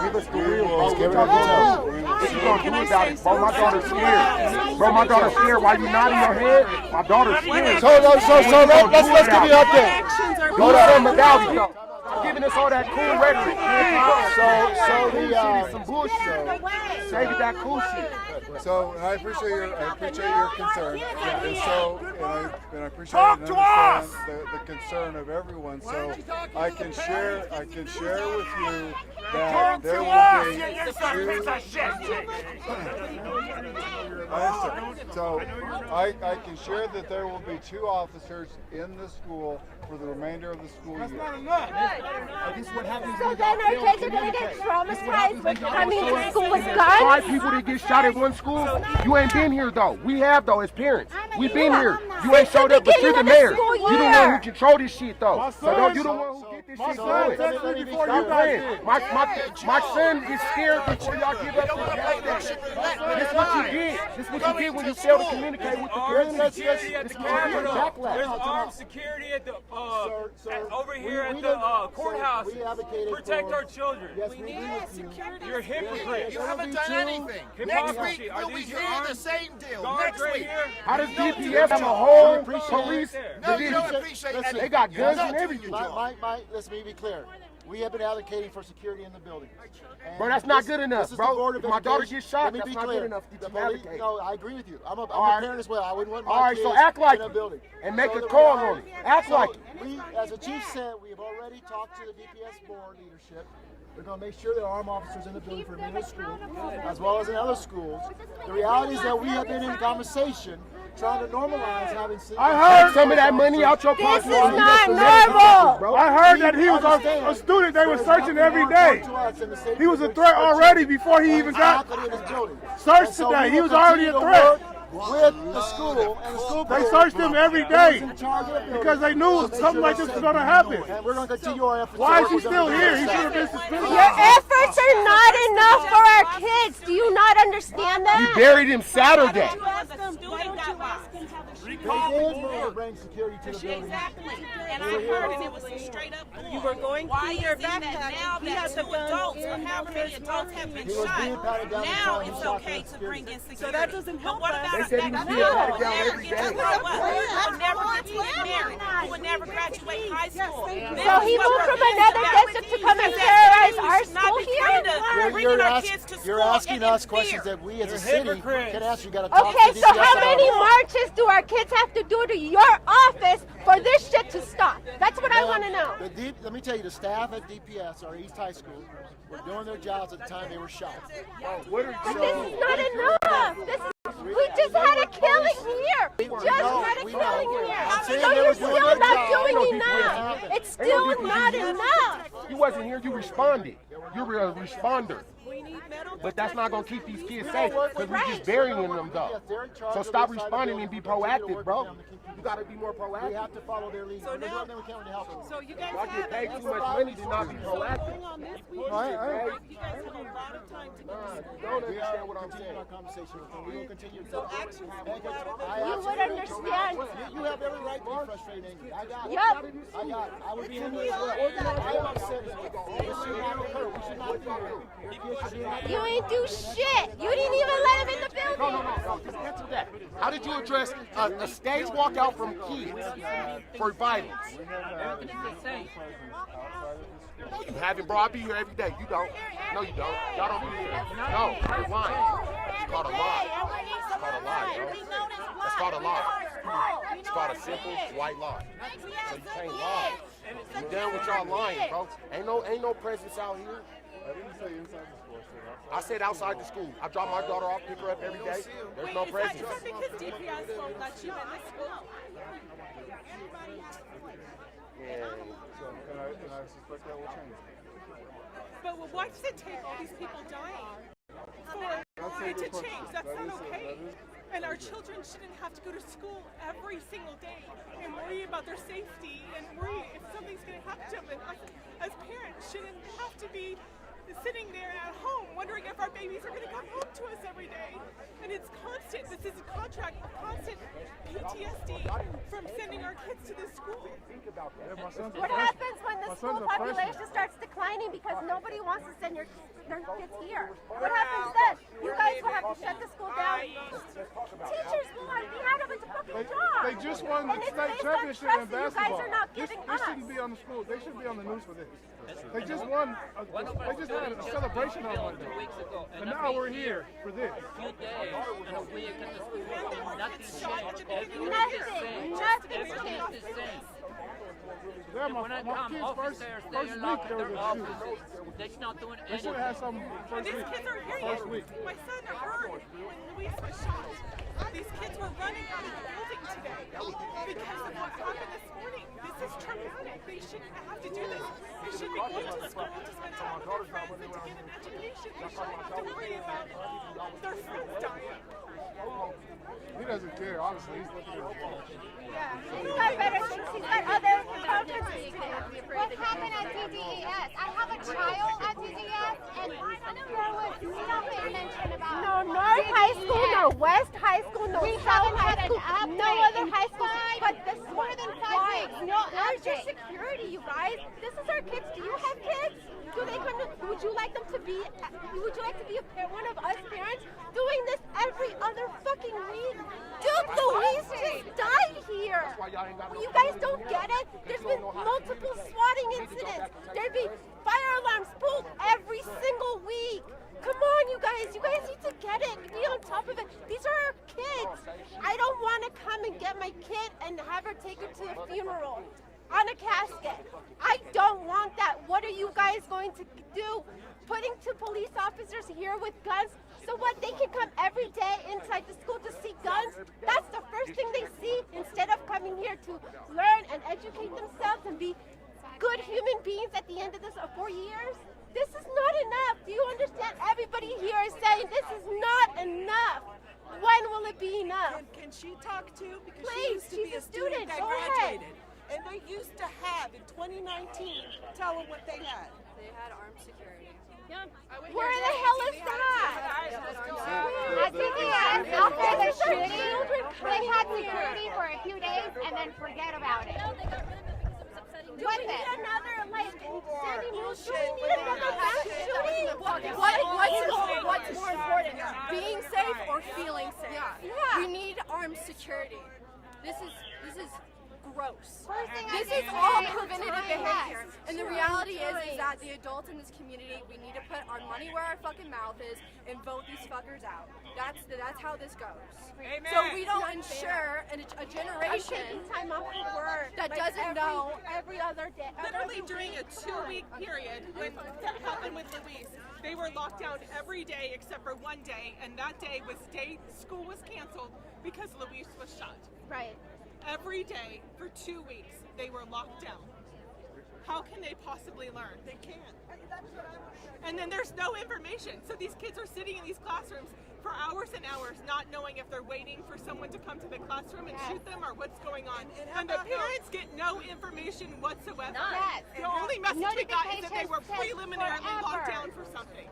Give us the real, bro. What you gonna do about it, bro? My daughter's scared. Bro, my daughter's scared. Why you nodding your head? My daughter's scared. So let's give you an update. Go to some medallion, though. Giving us all that cool rhetoric. Some bullshit. Save that cool shit. So I appreciate your concern, and I appreciate and understand the concern of everyone. So I can share with you that there will be So I can share that there will be 2 officers in the school for the remainder of the school year. That's not enough. This is what happens. So then our kids are going to get traumatized with coming to school with guns? 5 people that get shot at one school. You ain't been here though. We have though as parents. We've been here. You ain't showed up, but you're the mayor. You the one who control this shit though. So you the one who get this shit going. Stop playing. My son is scared before y'all give up this gas station. This is what you get. This is what you get when you fail to communicate with the community. There's armed security at the over here at the courthouse. Protect our children. We need security. You're hypocrites. You haven't done anything. Next week we'll be hearing the same deal. Next week. How does DPS have a whole police No, you don't division? appreciate that. They got guns and everything. Let's be clear. We have been allocating for security in the building. Bro, that's not good enough, bro. If my daughter gets shot, that's not good enough to allocate. No, I agree with you. I'm a parent as well. I wouldn't want my kids so act like in a building. and make a call on it. Act like it. We, as the chief said, we have already talked to the DPS board leadership. We're going to make sure there are armed officers in the building for middle school, as well as in other schools. The reality is that we have been in conversation trying to normalize having seen. I heard some of that money out your pocket. This is not normal. I heard that he was a student they were searching every day. He was a threat already before he even got searched today. He was already a threat. With the school and the school board. They searched him every day because they knew something like this was going to happen. And we're going to continue our efforts. Why is he still here? He should have been suspended. Your efforts are not enough for our kids. Do you not understand that? We buried him Saturday. They did bring security to the building. Exactly. And I heard it was straight up. You were going through your backpack. Now that 2 adults, or however many adults have been shot, now it's okay to bring in security. So that doesn't help. What about They said he was being patted down every day. Who will never get to get married? Who will never graduate high school? So he moved from another district to come and terrorize our school here? You're asking us questions that we as a city can ask. You got to talk to Okay, DPS so how many about. marches do our kids have to do to your office for this shit to stop? That's what I want to know. Let me tell you, the staff at DPS, or East High School, were doing their jobs at the time they were shot. But this is not enough. We just had a killing here. We just had a killing here. So you're still not doing enough. It's still not enough. You wasn't here, you responded. You were a responder. But that's not going to keep these kids safe because we're just burying them though. So stop responding and be proactive, bro. You got to be more proactive. We have to follow their lead. So now we can't help them. So you guys I get paid too much money to not be proactive. you guys have a lot of time to You don't understand what I'm saying. Our conversation with them. We will continue. So actions You would understand. You have every right to be frustrated and angry. I got it. Yep. I got it. I would be angry as well. I am upset. This should not occur. We should not do it. You ain't do shit. You didn't even let him in the building. No, just answer that. How did you address a stage walkout from kids for violence? No, you haven't, bro. I be here every day. You don't. No, you don't. Y'all don't be here. No, you're lying. It's called a lie. It's called a lie, bro. It's called a lie. It's called a simple white lie. So you can't lie. You done with y'all lying, bro. Ain't no presence out here. I didn't say inside the school. I said outside the school. I drop my daughter off, pick her up every day. There's no presence. because DPS won't let you in the school? And I suspect that will change. But why does it take all these people dying for it to change? That's not okay. And our children shouldn't have to go to school every single day and worry about their safety and worry if something's going to happen to them. And us, as parents, shouldn't have to be sitting there at home wondering if our babies are going to come home to us every day, and it's constant. This is a contract, constant PTSD from sending our kids to this school. What happens when the school population starts declining because nobody wants to send their kids here? What happens then? You guys will have to shut the school down. Teachers will be out of a fucking job. They just won the state championship in basketball. You guys are not This giving us. shouldn't be on the school. They shouldn't be on the news for this. They just won. They just had a celebration on Monday. And now we're here for this. Few days in a week in the school, nothing's changed. Nothing's changed. The same. Yeah, When I my come, kids' officers, first they're week locked there their was a offices. shooting. They're not doing They should anything. have had some And first these week. kids are here First yet. week. My son heard when Luis was shot. These kids were running out of the building today because of what happened this morning. This is traumatic. They shouldn't have to do this. They should be going to school to spend time with their friends and to get an education. They shouldn't have to worry about their friends dying. He doesn't care, honestly. He's looking at his phone. He's got better things. He's got other conferences to do. What happened at DDES? I have a child at DDES, and there was nothing mentioned about No North High School, no West High School, no We South haven't had High an School, no update other in high school. But this more than 5 weeks. No Where's your update. security, you guys? This is our kids. Do you have kids? Do they come to? Would you like them to be? Would you like to be a parent, one of us parents doing this every other fucking week? Dude, Luis just died here. You guys don't get it? There's been multiple swatting incidents. There'd be fire alarms pulled every single week. Come on, you guys. You guys need to get it. Be on top of it. These are our kids. I don't want to come and get my kid and have her take her to a funeral on a casket. I don't want that. What are you guys going to do? Putting two police officers here with guns so what? They can come every day inside the school to see guns? That's the first thing they see instead of coming here to learn and educate themselves and be good human beings at the end of this 4 years? This is not enough. Do you understand? Everybody here is saying this is not enough. When will it be enough? Can she talk too? Because Please, she used to be she's a student that Go graduated. ahead. And they used to have, in 2019, tell them what they had. They had armed security. Where the hell is that? At DDES, after the shooting, they had security for a few days and then forget about it. Do we need another, like, Sandy Mills? Do we need another mass shooting? What's more important? Being safe or feeling safe? Yeah. We need armed security. This is gross. First thing This I is did all today was preventative try behavior. tests. And the reality is that the adults in this community, we need to put our money where our fucking mouth is and vote these fuckers out. That's how this goes. Amen. So we don't ensure a generation Taking time off of work. that like doesn't know. every other day. Literally during a 2-week period when that happened with Luis, they were locked down every day except for one day, and that day was school was canceled because Luis was shot. Right. Every day for 2 weeks they were locked down. How can they possibly learn? They can't. And then there's no information. So these kids are sitting in these classrooms for hours and hours not knowing if they're waiting for someone to come to the classroom and shoot them or what's going on. And the parents get no information whatsoever. Yes. The only message we got is that they were Notifications preliminarily forever. locked down for something.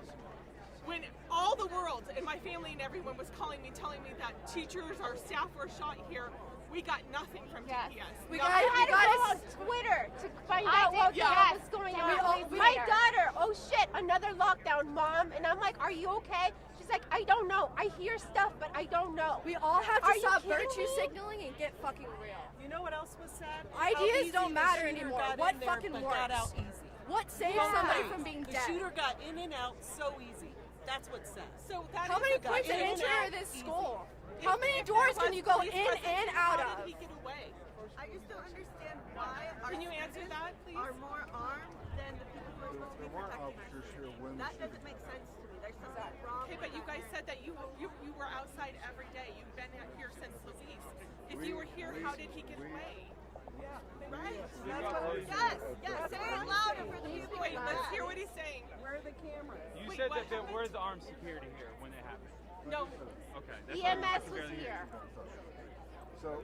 When all the world and my family and everyone was calling me, telling me that teachers or staff were shot here, we got nothing from Yes. DPS. We I had to go on Twitter to find out what the hell was going on. My daughter, oh shit, another lockdown, Mom. And I'm like, are you okay? She's like, I don't know. I hear stuff, but I don't know. We all have Are to you stop kidding virtue me? signaling and get fucking real. You know what else was sad? Ideas How don't easy matter the shooter anymore. got What in there, fucking but works? got out easy. What saves somebody from being The dead? shooter got in and out so easy. That's what's sad. So that How is many a points of in and entry out are this easy. school? If- How many if doors there can was you go police in presence, and out how of? did he get away? I just don't understand why our Can you answer students that, please? are more armed than the people who are supposed to be protecting us. That doesn't make sense to me. There's something wrong. Okay, but you guys said that you were outside every day. You've been here since Luis. If you were here, how did he get away? Right? Yes, say it louder for the people. Wait, let's hear what he's saying. Where are the cameras? You Wait, said what that there happened? was armed security here when it happened. No, Okay. That's what I EMS was barely hear. here. So